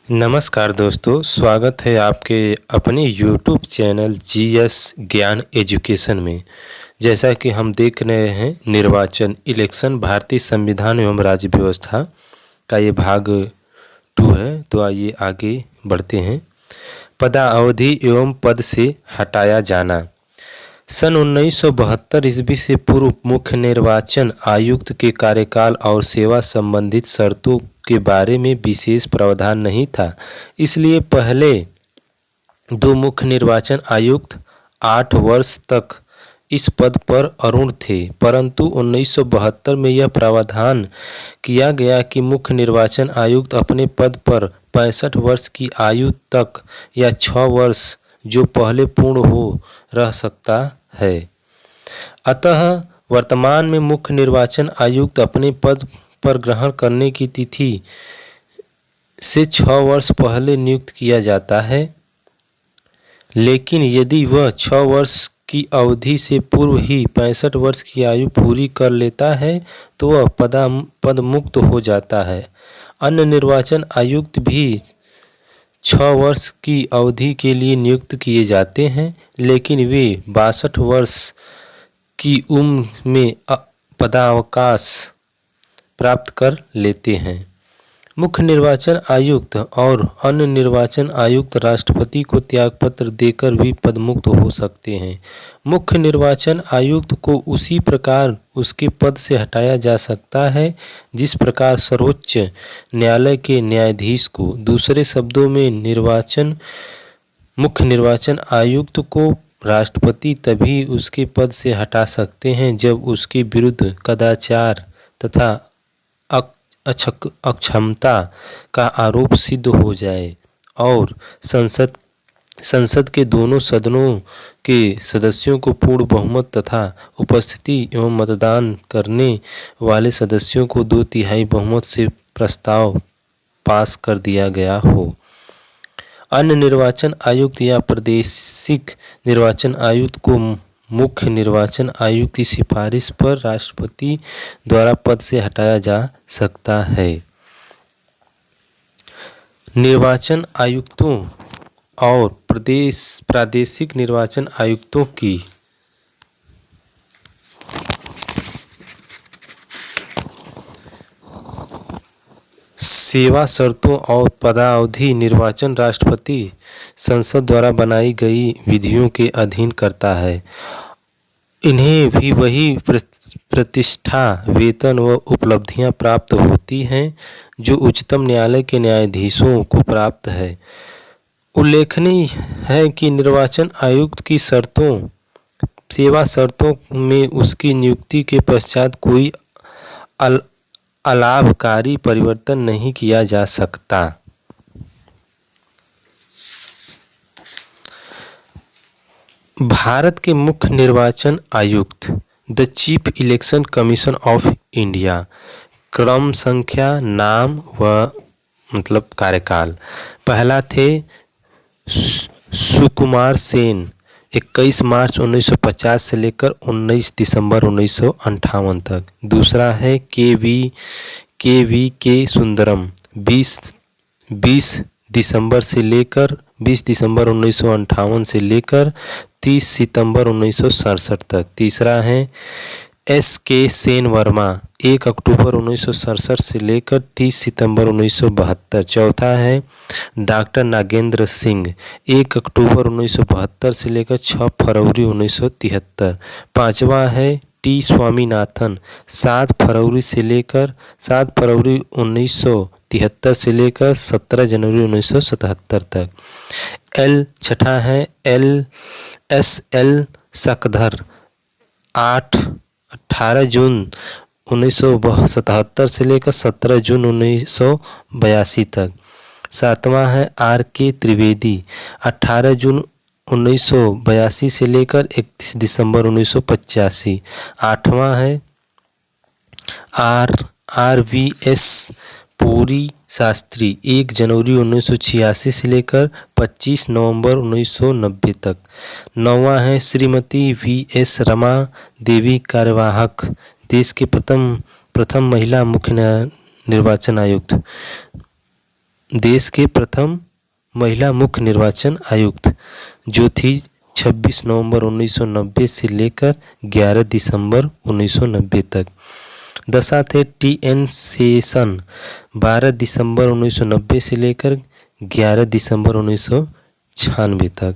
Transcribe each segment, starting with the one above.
नमस्कार दोस्तों, स्वागत है आपके अपने यूट्यूब चैनल जीएस ज्ञान एजुकेशन में। जैसा कि हम देख रहे हैं निर्वाचन इलेक्शन भारतीय संविधान एवं राज्य व्यवस्था का ये भाग 2 है। तो आइए आगे बढ़ते हैं। पदावधि एवं पद से हटाया जाना। सन 1972 ईस्वी से पूर्व मुख्य निर्वाचन आयुक्त के कार्यकाल और सेवा संबंधित शर्तों के बारे में विशेष प्रावधान नहीं था। इसलिए पहले 2 मुख्य निर्वाचन आयुक्त 8 वर्ष तक इस पद पर अरूढ़ थे, परंतु 1972 में यह प्रावधान किया गया कि मुख्य निर्वाचन आयुक्त अपने पद पर 65 वर्ष की आयु तक या 6 वर्ष जो पहले पूर्ण हो रह सकता है। अतः वर्तमान में मुख्य निर्वाचन आयुक्त अपने पद पर ग्रहण करने की तिथि से 6 वर्ष पहले नियुक्त किया जाता है, लेकिन यदि वह 6 वर्ष की अवधि से पूर्व ही 65 वर्ष की आयु पूरी कर लेता है तो वह पद मुक्त हो जाता है। अन्य निर्वाचन आयुक्त भी 6 वर्ष की अवधि के लिए नियुक्त किए जाते हैं, लेकिन वे 62 वर्ष की उम्र में पदावकाश प्राप्त कर लेते हैं। मुख्य निर्वाचन आयुक्त और अन्य निर्वाचन आयुक्त राष्ट्रपति को त्यागपत्र देकर भी पदमुक्त हो सकते हैं। मुख्य निर्वाचन आयुक्त को उसी प्रकार उसके पद से हटाया जा सकता है जिस प्रकार सर्वोच्च न्यायालय के न्यायाधीश को। दूसरे शब्दों में मुख्य निर्वाचन आयुक्त को राष्ट्रपति तभी उसके पद से हटा सकते हैं जब उसके विरुद्ध कदाचार तथा अक्षमता का आरोप सिद्ध हो जाए और संसद के दोनों सदनों के सदस्यों को पूर्ण बहुमत तथा उपस्थिति एवं मतदान करने वाले सदस्यों को 2/3 बहुमत से प्रस्ताव पास कर दिया गया हो। अन्य निर्वाचन आयुक्त या प्रादेशिक निर्वाचन आयुक्त को मुख्य निर्वाचन आयुक्त की सिफारिश पर राष्ट्रपति द्वारा पद से हटाया जा सकता है। निर्वाचन आयुक्तों और प्रादेशिक निर्वाचन आयुक्तों की सेवा शर्तों और पदावधि निर्वाचन राष्ट्रपति संसद द्वारा बनाई गई विधियों के अधीन करता है। इन्हें भी वही प्रतिष्ठा, वेतन व उपलब्धियां प्राप्त होती हैं जो उच्चतम न्यायालय के न्यायाधीशों को प्राप्त है। उल्लेखनीय है कि निर्वाचन आयुक्त की सेवा शर्तों में उसकी नियुक्ति के पश्चात कोई अलाभकारी परिवर्तन नहीं किया जा सकता। भारत के मुख्य निर्वाचन आयुक्त the chief election commission of India. क्रम संख्या, नाम व कार्यकाल। पहला थे सुकुमार सेन 21 मार्च 1950 से लेकर 19 दिसंबर 1958 तक। दूसरा है के सुंदरम 20 दिसंबर 1958 से लेकर 30 सितंबर 1967 तक। तीसरा है के सेन वर्मा 1 अक्टूबर 1967 से लेकर 30 सितंबर 1972। चौथा है डॉक्टर नागेंद्र सिंह 1 अक्टूबर 1972 से लेकर 6 फरवरी 1973। पांचवा है टी स्वामीनाथन 7 फरवरी 1973 से लेकर 17 जनवरी 1977 तक। छठा है एल सकधर 18 जून 1977 से लेकर 17 जून 1982 तक। सातवां है के त्रिवेदी 18 जून 1982 से लेकर 31 दिसंबर 1985। आठवां है RVS पुरी शास्त्री 1 जनवरी 1986 से लेकर 25 नवंबर 1990 तक। नौवां है श्रीमती VS रमा देवी कार्यवाहक, देश के प्रथम महिला मुख्य निर्वाचन आयुक्त। देश के प्रथम महिला मुख्य निर्वाचन आयुक्त, जो थी 26 नवंबर 1990 से लेकर 11 दिसंबर 1990 तक। 10 थे टी.एन. शेषन, 12 दिसंबर 1990 से लेकर 11 दिसंबर 1996 तक।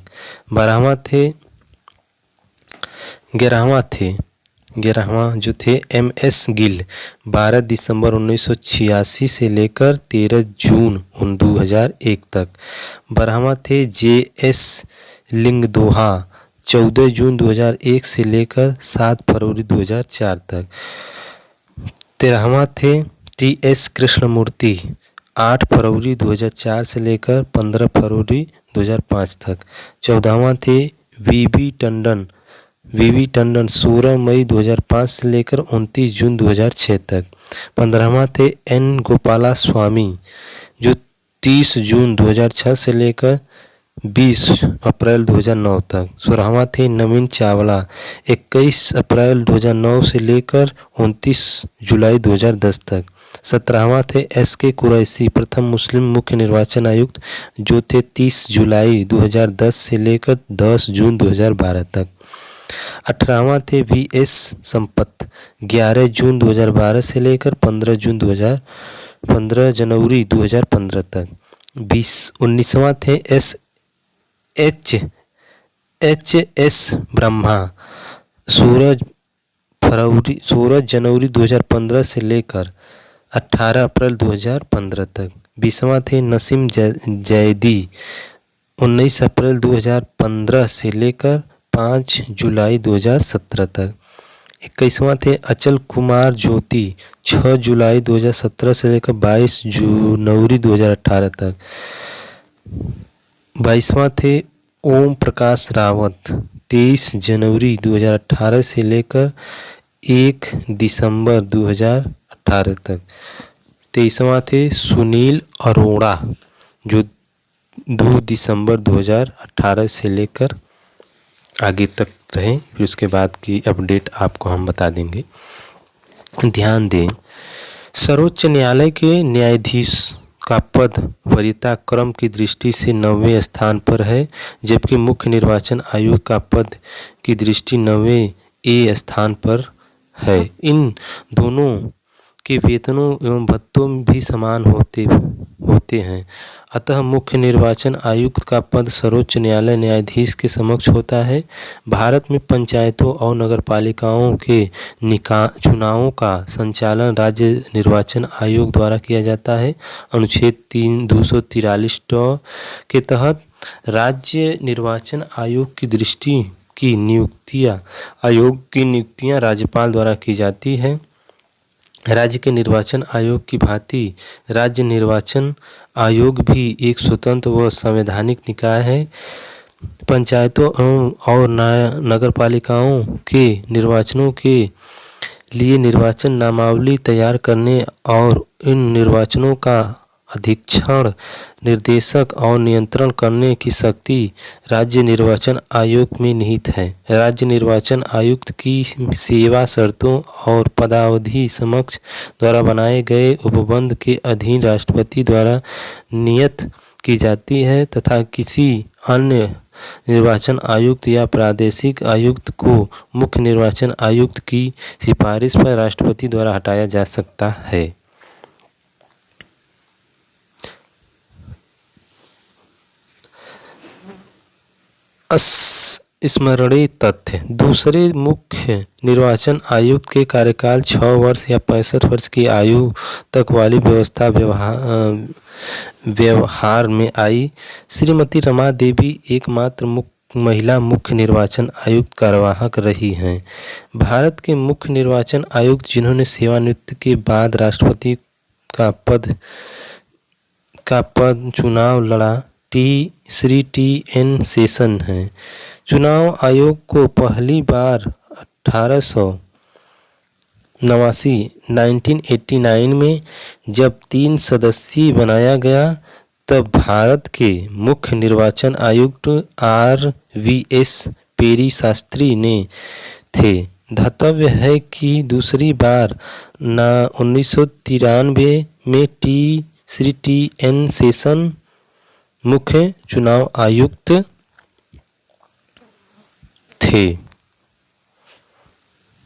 11वां जो थे एम.एस. गिल, 12 दिसंबर 1986 से लेकर 13 जून 2001 तक। 12वां थे जे.एस. लिंगदोहा, 14 जून 2001 से लेकर 7 फरवरी 2004 तक। 13वां थे टी.एस. कृष्णमूर्ति, 8 फरवरी 2004 से लेकर 15 फरवरी 2005 तक। 14वां थे वी.वी. टंडन, 16 मई 2005 से लेकर 29 जून 2006 तक। 15वां थे एन. गोपालास्वामी, जो 30 जून 2006 से लेकर 20 अप्रैल 2009 तक। 16वां थे नवीन चावला, 21 अप्रैल 2009 से लेकर 29 जुलाई 2010 तक। 17वां थे एस.के. कुरैशी, प्रथम मुस्लिम मुख्य निर्वाचन आयुक्त, जो थे 30 जुलाई 2010 से लेकर 10 जून 2012 तक। 18वां थे वी.एस. संपत, 11 जून 2012 से लेकर 15 जनवरी 2015 तक। 19वां थे एच.एस. ब्रह्मा, 16 जनवरी 2015 से लेकर 18 अप्रैल 2015 तक। 20वां थे नसीम जैदी, 19 अप्रैल 2015 से लेकर 5 जुलाई 2017 तक। 21वां थे अचल कुमार ज्योति, 6 जुलाई 2017 से लेकर 22 जनवरी 2018 तक। 22वां थे ओम प्रकाश रावत, 23 जनवरी 2018 से लेकर 1 दिसंबर 2018 तक। 23वां थे सुनील अरोड़ा, जो 2 दिसंबर 2018 से लेकर आगे तक रहे, फिर उसके बाद की अपडेट आपको हम बता देंगे। ध्यान दें, सर्वोच्च न्यायालय के न्यायाधीश का पद वरीयता क्रम की दृष्टि से 9वें स्थान पर है, जबकि मुख्य निर्वाचन आयुक्त का पद की दृष्टि 9वें ए स्थान पर है। इन दोनों के वेतनों एवं भत्तों भी समान होते हैं। अतः मुख्य निर्वाचन आयुक्त का पद सर्वोच्च न्यायालय न्यायाधीश के समक्ष होता है। भारत में पंचायतों और नगरपालिकाओं के चुनावों का संचालन राज्य निर्वाचन आयोग द्वारा किया जाता है। अनुच्छेद 243 के तहत राज्य निर्वाचन आयोग की दृष्टि की नियुक्तियां राज्यपाल द्वारा की जाती है। राज्य के निर्वाचन आयोग की भांति राज्य निर्वाचन आयोग भी एक स्वतंत्र व संवैधानिक निकाय है। पंचायतों और नगरपालिकाओं के निर्वाचनों के लिए निर्वाचन नामावली तैयार करने और इन निर्वाचनों का अधीक्षण, निर्देशक और नियंत्रण करने की शक्ति राज्य निर्वाचन आयोग में निहित है। राज्य निर्वाचन आयुक्त की सेवा शर्तों और पदावधि समक्ष द्वारा बनाए गए उपबंध के अधीन राष्ट्रपति द्वारा नियत की जाती है तथा किसी अन्य निर्वाचन आयुक्त या प्रादेशिक आयुक्त को मुख्य निर्वाचन आयुक्त की सिफारिश पर राष्ट्रपति द्वारा हटाया जा सकता है। स्मरणीय तथ्य, दूसरे मुख्य निर्वाचन आयुक्त के कार्यकाल 6 वर्ष या 65 वर्ष की आयु तक वाली व्यवस्था व्यवहार में आई। श्रीमती रमा देवी एकमात्र महिला मुख्य निर्वाचन आयुक्त कार्यवाहक रही हैं। भारत के मुख्य निर्वाचन आयुक्त जिन्होंने सेवानिवृत्ति के बाद राष्ट्रपति का पद चुनाव लड़ा, श्री टी.एन. शेषन हैं। चुनाव आयोग को पहली बार 1989 में जब 3 सदस्यीय बनाया गया, तब भारत के मुख्य निर्वाचन आयुक्त R.V.S. पेरी शास्त्री ने थे। ध्यातव्य है कि दूसरी बार 1993 में टी. श्री टी.एन. शेषन मुख्य चुनाव आयुक्त थे।